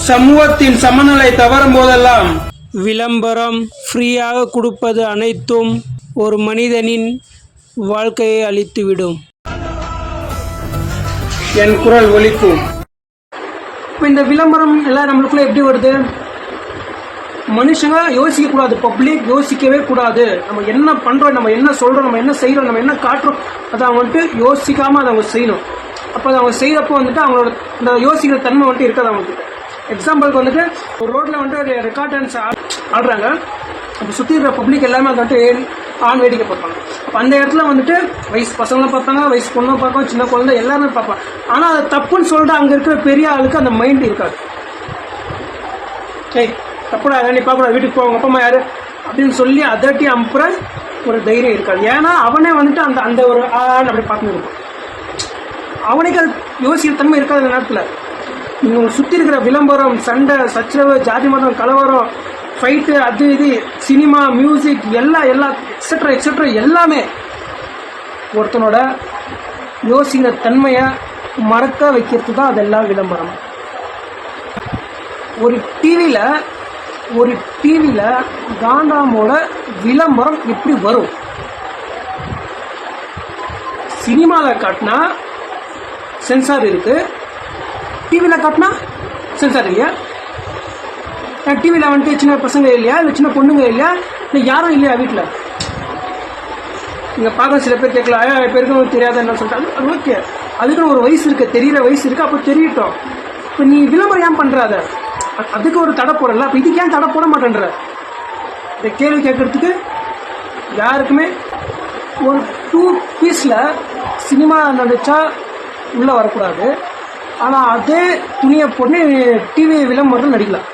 சமூகத்தின் சமநிலை தவறும் போதெல்லாம் விளம்பரம் ஃப்ரீயாக கொடுப்பது அனைத்தும் ஒரு மனிதனின் வாழ்க்கையை அழித்துவிடும். என் குரல் ஒலிக்கும். இப்போ இந்த விளம்பரம் எல்லாம் நம்மளுக்குள்ள எப்படி வருது? மனுஷங்க யோசிக்க கூடாது, பப்ளிக் யோசிக்கவே கூடாது. நம்ம என்ன பண்றோம், நம்ம என்ன சொல்றோம், நம்ம என்ன செய்யறோம், நம்ம என்ன காட்டுறோம், அதை அவங்க வந்துட்டு யோசிக்காம அதை அவங்க செய்யணும். அப்போ அதை அவங்க செய்யறப்போ வந்துட்டு அவங்களோட இந்த யோசிக்கிற தன்மை வந்துட்டு இருக்காது அவங்களுக்கு. எக்ஸாம்பிளுக்கு வந்துட்டு ஒரு ரோட்ல வந்துட்டு ஒரு ரெக்கார்ட் டான்ஸ் ஆடுறாங்க. அப்போ சுற்றி இருக்கிற பப்ளிக் எல்லாமே அதை வந்துட்டு ஆண் வேடிக்கை பார்ப்பாங்க. அப்போ அந்த இடத்துல வந்துட்டு வயசு பசங்களும் பார்ப்பாங்க, வயசு பொண்ணும் பார்ப்பாங்க, சின்ன குழந்தை எல்லாருமே பார்ப்பாங்க. ஆனால் அதை தப்புன்னு சொல்லிட்டு அங்கே இருக்கிற பெரிய ஆளுக்கு அந்த மைண்ட் இருக்காது. ஏய் தப்புடா, நீ பார்க்கக்கூடாது, வீட்டுக்கு போவாங்க, அப்பா அம்மா யாரு அப்படின்னு சொல்லி அதட்டி அனுப்புற ஒரு தைரியம் இருக்காது. ஏன்னா அவனே வந்துட்டு அந்த அந்த ஒரு ஆள் அப்படி பார்க்கணும் இருக்கும். அவனுக்கு அது யோசிக்கிற தன்மை இருக்காது. அந்த நேரத்தில் நீங்கள் சுற்றி இருக்கிற விளம்பரம், சண்டை, சச்சரவு, ஜாதி மதம், கலவரம், ஃபைட்டு, அது இது, சினிமா, மியூசிக் எல்லாம் எக்ஸெட்ரா எக்ஸெட்ரா எல்லாமே ஒருத்தனோட யோசிக்கிற தன்மையை மறக்க வைக்கிறது தான் அதெல்லாம் விளம்பரம். ஒரு டிவியில் காண்டாமோட விளம்பரம் எப்படி வரும்? சினிமாவில் காட்டினா சென்சார் இருக்கு, டிவியில் காட்டினா சென்சார் இல்லையா? டிவியில் வந்துட்டு சின்ன பசங்க இல்லையா, இல்லை சின்ன பொண்ணுங்க இல்லையா, இல்லை யாரும் இல்லையா வீட்டில்? நீங்கள் பார்க்க சில பேர் கேட்கலாம், பேருக்கு தெரியாத என்ன சொல்லிட்டாங்க. அது ஓகே, அதுக்குன்னு ஒரு வயசு இருக்கு, தெரிகிற வயசு இருக்கு, அப்போ தெரியட்டும். இப்போ நீ விளம்பரம் ஏன் பண்ணுறாத? அதுக்கு ஒரு தடை போடல. அப்போ இதுக்கு ஏன் தடை போட மாட்டேன்ற இந்த கேள்வி கேட்கறதுக்கு யாருக்குமே ஒரு 2 பீஸில் சினிமா நடிச்சா உள்ளே வரக்கூடாது. ஆனால் அதே துணியை போட்டு டிவி விளம்பரத்தில் நடிக்கலாம்.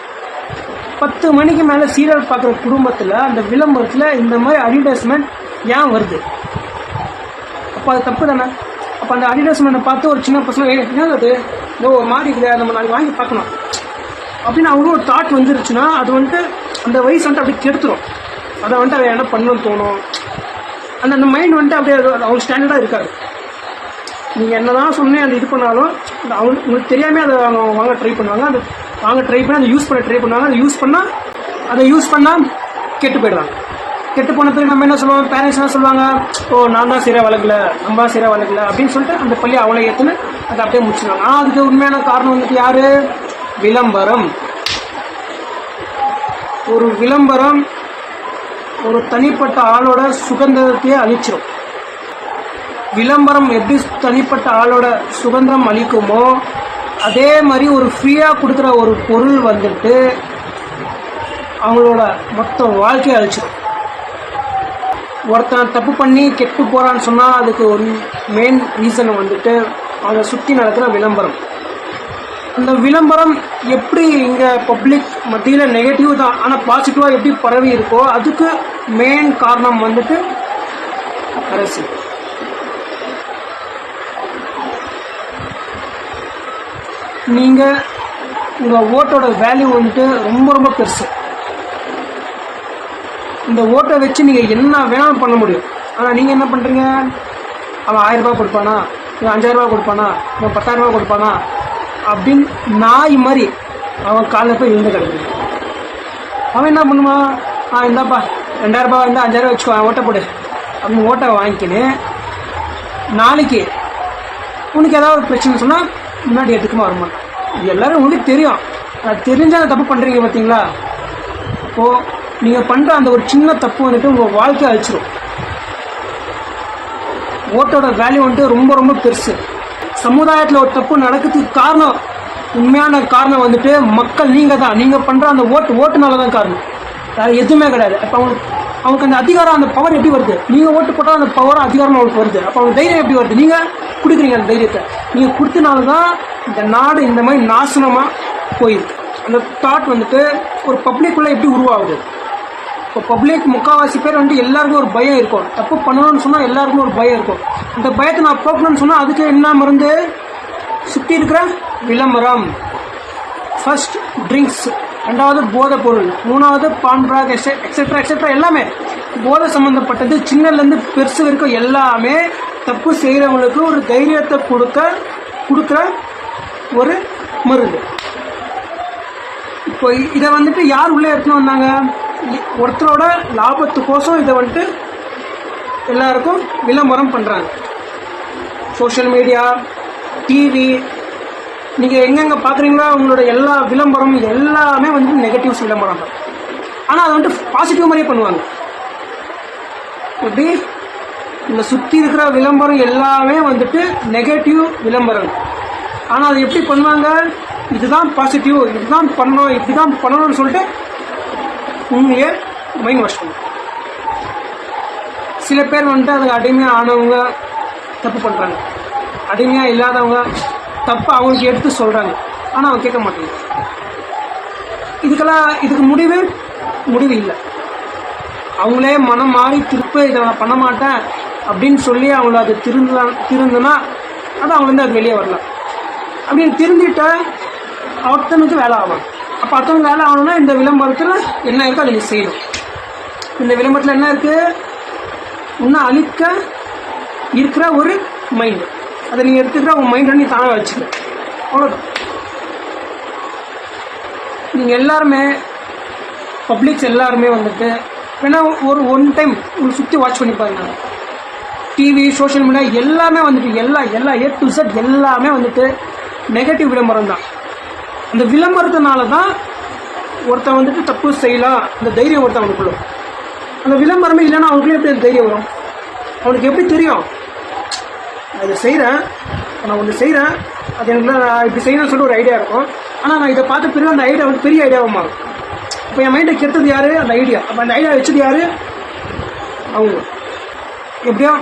10 மணிக்கு மேலே சீரியல் பார்க்குற குடும்பத்தில் அந்த விளம்பரத்தில் இந்த மாதிரி அட்வர்டைஸ்மெண்ட் ஏன் வருது? அப்போ அது தப்பு தானே? அப்போ அந்த அட்வர்டைஸ்மெண்ட்டை பார்த்து ஒரு சின்ன பசங்க என்ன அது இந்த ஒரு மாதிரி இருக்குது, நம்ம நாளைக்கு வாங்கி பார்க்கணும் அப்படின்னு அவங்களும் ஒரு தாட் வந்துருச்சுன்னா அது வந்துட்டு அந்த வயசு வந்துட்டு அப்படி கெடுத்துரும். அதை வந்துட்டு அதை என்ன பண்ணணும்னு தோணும். அந்த மைண்ட் வந்துட்டு அப்படியே அவங்க ஸ்டாண்டர்டாக இருக்காது. நீங்கள் என்ன தான் சொன்னேன் அந்த இது பண்ணாலும் உங்களுக்கு தெரியாமல் அதை அவங்க வாங்க ட்ரை பண்ணுவாங்க. அந்த வாங்க ட்ரை பண்ணி அதை யூஸ் பண்ண ட்ரை பண்ணுவாங்க. அதை யூஸ் பண்ணால் கெட்டு போயிடுவாங்க. கெட்டு போன பிறகு நம்ம என்ன சொல்லுவோம், பேரண்ட்ஸ் என்ன சொல்லுவாங்க, ஓ நான் தான் சரியாக வளர்க்கல, நம்ம தான் சரியாக வளர்க்கல அப்படின்னு சொல்லிட்டு அந்த பள்ளி அவளை ஏற்றுன்னு அதை அப்படியே முடிச்சுடுவாங்க. ஆனால் அதுக்கு உண்மையான காரணம் வந்துட்டு யாரு? விளம்பரம். ஒரு விளம்பரம் ஒரு தனிப்பட்ட ஆளோட சுதந்திரத்தையே அழிச்சிடும். விளம்பரம் எப்படி தனிப்பட்ட ஆளோட சுதந்திரம் அளிக்குமோ அதே மாதிரி ஒரு ஃப்ரீயாக கொடுக்குற ஒரு பொருள் வந்துட்டு அவங்களோட மொத்த வாழ்க்கையை அழிச்சிடும். ஒருத்தன் தப்பு பண்ணி கெட்டு போகிறான்னு சொன்னால் அதுக்கு ஒரு மெயின் ரீசன் வந்துட்டு அவங்க சுற்றி நடக்கிற விளம்பரம். அந்த விளம்பரம் எப்படி இங்கே பப்ளிக் மத்தியில் நெகட்டிவ் தான், ஆனால் பாசிட்டிவாக எப்படி பரவி இருக்கோ அதுக்கு மெயின் காரணம் வந்துட்டு அரசியல். நீங்கள் உங்கள் ஓட்டோட வேல்யூ வந்துட்டு ரொம்ப ரொம்ப பெருசு. இந்த ஓட்டை வச்சு நீங்கள் என்ன வேணாலும் பண்ண முடியும். ஆனால் நீங்கள் என்ன பண்ணுறீங்க, அவன் 1000 ரூபா கொடுப்பானா, இவன் 5000 ரூபா கொடுப்பானா, இவன் 10000 ரூபா கொடுப்பானா அப்படின்னு நாய் மாதிரி அவன் காலில் போய் விழுந்து கிடக்குது. அவன் என்ன பண்ணுவான், இந்தாப்பா 2000 ரூபா இருந்தால் 5000 ரூபா வச்சுக்கோ, ஓட்டை போடு அப்படின்னு ஓட்டை வாங்கிக்கின்னு நாளைக்கு உனக்கு ஏதாவது ஒரு பிரச்சனை சொன்னால் முன்னாடி எதுக்குமா வரமாட்டான். இது எல்லாரும் உங்களுக்கு தெரியும். அது தெரிஞ்சால் தப்பு பண்ணுறீங்க பார்த்தீங்களா? இப்போது நீங்கள் பண்ணுற அந்த ஒரு சின்ன தப்பு வந்துட்டு உங்கள் வாழ்க்கையை அழிச்சிடும். ஓட்டோட வேல்யூ வந்துட்டு ரொம்ப ரொம்ப பெருசு. சமுதாயத்தில் ஒரு தப்பு நடக்கிறதுக்கு காரணம், உண்மையான காரணம் வந்துட்டு மக்கள் நீங்கள் தான். நீங்கள் பண்ணுற அந்த ஓட்டுனால தான் காரணம், வேறு எதுவுமே கிடையாது. அப்போ அவங்களுக்கு அந்த அதிகாரம், அந்த பவர் எப்படி வருது? நீங்கள் ஓட்டு போட்டால் அந்த பவரும் அதிகாரம் அவங்களுக்கு வருது. அப்போ அவங்க தைரியம் எப்படி வருது? நீங்கள் கொடுக்குறீங்க அந்த தைரியத்தை. நீங்கள் கொடுத்தனால தான் இந்த நாடு இந்த மாதிரி நாசனமாக போயிருக்கு. அந்த தாட் வந்துட்டு ஒரு பப்ளிக்குள்ளே எப்படி உருவாகுது? இப்போ பப்ளிக் முக்கால்வாசி பேர் வந்துட்டு எல்லாருக்கும் ஒரு பயம் இருக்கும். தப்பு பண்ணணும்னு சொன்னால் எல்லாருக்கும் ஒரு பயம் இருக்கும். அந்த பயத்தை நான் போக்கணும்னு சொன்னால் அதுக்கு என்ன மருந்து? சுற்றி இருக்கிற விளம்பரம். ஃபர்ஸ்ட் ட்ரிங்க்ஸ், 2வது போதை பொருள், 3வது பான்பிராக், எக்ஸெட்ரா எக்ஸெட்ரா எல்லாமே போதை சம்மந்தப்பட்டது. சின்னலேருந்து பெருசு வரைக்கும் எல்லாமே தப்பு செய்கிறவங்களுக்கு ஒரு தைரியத்தை கொடுக்குற ஒரு மருந்து. இப்போ இதை வந்துட்டு யார் உள்ளே எடுத்துன்னு வந்தாங்க? ஒருத்தரோட லாபத்துக்கோசம் இதை வந்துட்டு எல்லாருக்கும் விளம்பரம் பண்ணுறாங்க. சோஷியல் மீடியா, டிவி, நீங்கள் எங்கெங்கே பார்க்குறீங்களோ உங்களோட எல்லா விளம்பரம் எல்லாமே வந்துட்டு நெகட்டிவ்ஸ் விளம்பரம் தான். ஆனால் அதை வந்துட்டு பாசிட்டிவ் மாதிரியே பண்ணுவாங்க. எப்படி இந்த சுற்றி இருக்கிற விளம்பரம் எல்லாமே வந்துட்டு நெகட்டிவ் விளம்பரம். ஆனால் அது எப்படி பண்ணுவாங்க? இதுதான் பாசிட்டிவ், இதுதான் பண்ணணும், இப்படி தான் பண்ணணும்னு சொல்லிட்டு உண்மையே மைண்ட் வாஷ் பண்ணும். சில பேர் வந்துட்டு அதுக்கு அடிமையாக ஆனவங்க தப்பு பண்ணுறாங்க, அடிமையாக இல்லாதவங்க தப்பு அவங்களுக்கு எடுத்து சொல்கிறாங்க, ஆனால் அவங்க கேட்க மாட்டாங்க. இதுக்கு முடிவு இல்லை. அவங்களே மனம் மாறி திருப்ப இதை நான் பண்ண மாட்டேன் அப்படின்னு சொல்லி அவங்கள அது திருந்துனா அது அவங்கலேருந்து அது வெளியே வரலாம். அப்படின்னு திருந்திட்ட ஒருத்தனுக்கு வேலை ஆகும். அப்போ அடுத்தவங்க வேலை ஆகணும்னா இந்த விளம்பரத்தில் என்ன இருக்கோ அதை நீ செய்யணும். இந்த விளம்பரத்தில் என்ன இருக்குது? இன்னும் அழிக்க இருக்கிற ஒரு மைண்டு, அதை நீ எடுத்துக்கிற உங்கள் மைண்டை நீ தானே வச்சுக்க. அவ்வளோதான். நீங்கள் எல்லாருமே பப்ளிக்ஸ் எல்லாருமே வந்துட்டு வேணா ஒன் டைம் உங்களுக்கு சுற்றி வாட்ச் பண்ணி பாருங்க. டிவி, சோஷியல் மீடியா எல்லாமே வந்துட்டு எல்லா A to Z எல்லாமே வந்துட்டு நெகட்டிவ் விளம்பரம் தான். அந்த விளம்பரத்தினால தான் ஒருத்தன் வந்துட்டு தப்பு செய்யலாம் அந்த தைரியம் ஒருத்தன் அவனுக்குள்ள. அந்த விளம்பரமே இல்லைன்னா அவனுக்குள்ளே எப்படி தைரியம் வரும்? அவனுக்கு எப்படி தெரியும் நான் இதை செய்கிறேன், நான் ஒன்று செய்கிறேன், அது எனக்கு நான் இப்படி செய்யணும்னு சொல்லிட்டு ஒரு ஐடியா இருக்கும். ஆனால் நான் இதை பார்த்த பிறகு அந்த ஐடியா வந்து பெரிய ஐடியாவாக மாறும். இப்போ என் மைண்டை கெடுத்தது யார்? அந்த ஐடியா. அப்போ அந்த ஐடியா வச்சது யார்? அவங்க. எப்படியோ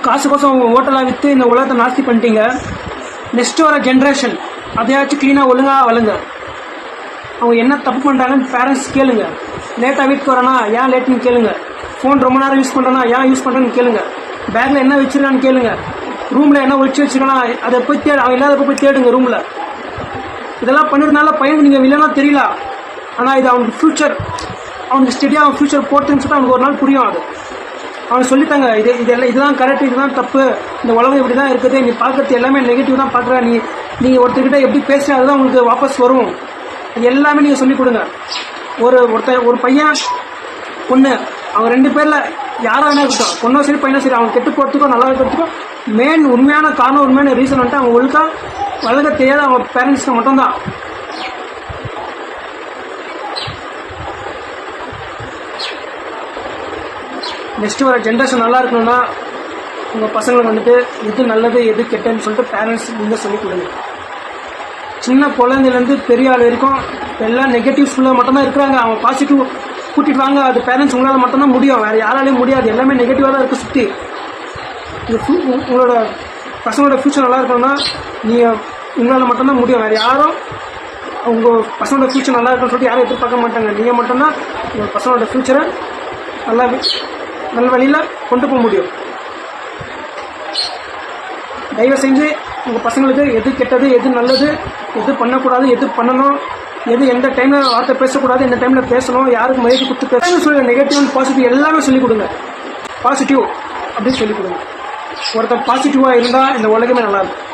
காசுக்கோசம் அவங்க ஹோட்டலாக விற்று இந்த உலகத்தை நாஸ்தி பண்ணிட்டீங்க. நெக்ஸ்ட் வர ஜென்ரேஷன் அதையாச்சும் க்ளீனாக ஒழுங்காக வளங்க. அவங்க என்ன தப்பு பண்ணுறாங்கன்னு பேரண்ட்ஸ் கேளுங்க. லேட்டாக வீட்டுக்கு வரனா ஏன் லேட்டுன்னு கேளுங்க. ஃபோன் ரொம்ப நேரம் யூஸ் பண்ணுறேன்னா ஏன் யூஸ் பண்ணுறேன்னு கேளுங்க. பேக்கில் என்ன வச்சுருக்கான்னு கேளுங்க. ரூமில் என்ன ஒழிச்சு வச்சுருக்கானா அதை போய் அவன் இல்லாதப்போ போய் தேடுங்க ரூமில். இதெல்லாம் பண்ணுறதுனால பையனுக்கு நீங்கள் இல்லைன்னா தெரியல, ஆனால் இது அவனுக்கு ஃப்யூச்சர், அவனுக்கு ஸ்டெடியாக அவன் ஃப்யூச்சர் போட்டுன்னு சொல்லிட்டு அவனுக்கு ஒரு நாள் புரியும். அது அவனுக்கு சொல்லித்தாங்க. இதுதான் கரெக்ட், இதுதான் தப்பு, இந்த உலகம் இப்படி தான் இருக்குது, நீ பார்க்கறது எல்லாமே நெகட்டிவ் தான் பார்க்குற, நீங்கள் ஒருத்தர்கிட்ட எப்படி பேசுகிற அதுதான் உங்களுக்கு வாபஸ் வரும். அது எல்லாமே நீங்கள் சொல்லிக் கொடுங்க. ஒரு பையன் பொண்ணு அவங்க 2 பேரில் யாராக வேணா இருக்கட்டும், பொண்ணோ சரி பையனோ சரி, அவங்க கெட்டு போகிறதுக்கோ நல்லா இருக்கிறதுக்கோ உண்மையான காரணம், உண்மையான ரீசன் வந்துட்டு அவங்க ஒழுக்கா வளர்க்க தெரியாத அவங்க பேரண்ட்ஸ்க்கு மட்டும்தான். நெக்ஸ்ட் வர ஜென்ரேஷன் நல்லா இருக்கணும்னா உங்கள் பசங்களுக்கு வந்துட்டு எது நல்லது எது கெட்டதுன்னு சொல்லிட்டு பேரண்ட்ஸ் நீங்கள் சொல்லிக் கொடுங்க. சின்ன குழந்தைலேருந்து பெரிய ஆள் வரைக்கும் எல்லாம் நெகட்டிவ் ஃபுல்லாக மட்டும்தான் இருக்கிறாங்க. அவங்க பாசிட்டிவ் கூட்டிட்டு வாங்க, அது பேரண்ட்ஸ் உங்களால் மட்டும்தான் முடியும், வேறு யாராலையும் முடியாது. எல்லாமே நெகட்டிவாக தான் இருக்குது சுற்றி. உங்களோட பசங்களோட ஃப்யூச்சர் நல்லா இருக்கணும்னா நீங்கள் உங்களால் மட்டும்தான் முடியும். வேறு யாரும் உங்கள் பசங்களோட ஃப்யூச்சர் நல்லா இருக்குன்னு சொல்லிட்டு யாரும் எதிர்பார்க்க மாட்டாங்க. நீங்கள் மட்டும்தான் உங்கள் பசங்களோட ஃப்யூச்சரை நல்ல வழியில் கொண்டு போக முடியும். தயவு செஞ்சு உங்கள் பசங்களுக்கு எது கெட்டது, எது நல்லது, எது பண்ணக்கூடாது, எது பண்ணணும், எது எந்த டைமில் வார்த்தை பேசக்கூடாது, எந்த டைமில் பேசணும், யாருக்கு மதிப்பு கொடுத்து பேசணும் சொல்லி நெகட்டிவ் அண்ட் பாசிட்டிவ் எல்லாமே சொல்லிக் கொடுங்க. பாசிட்டிவ் அப்படின்னு சொல்லிக் கொடுங்க. ஒருத்தர் பாசிட்டிவாக இருந்தால் இந்த உலகமே நல்லாயிருக்கும்.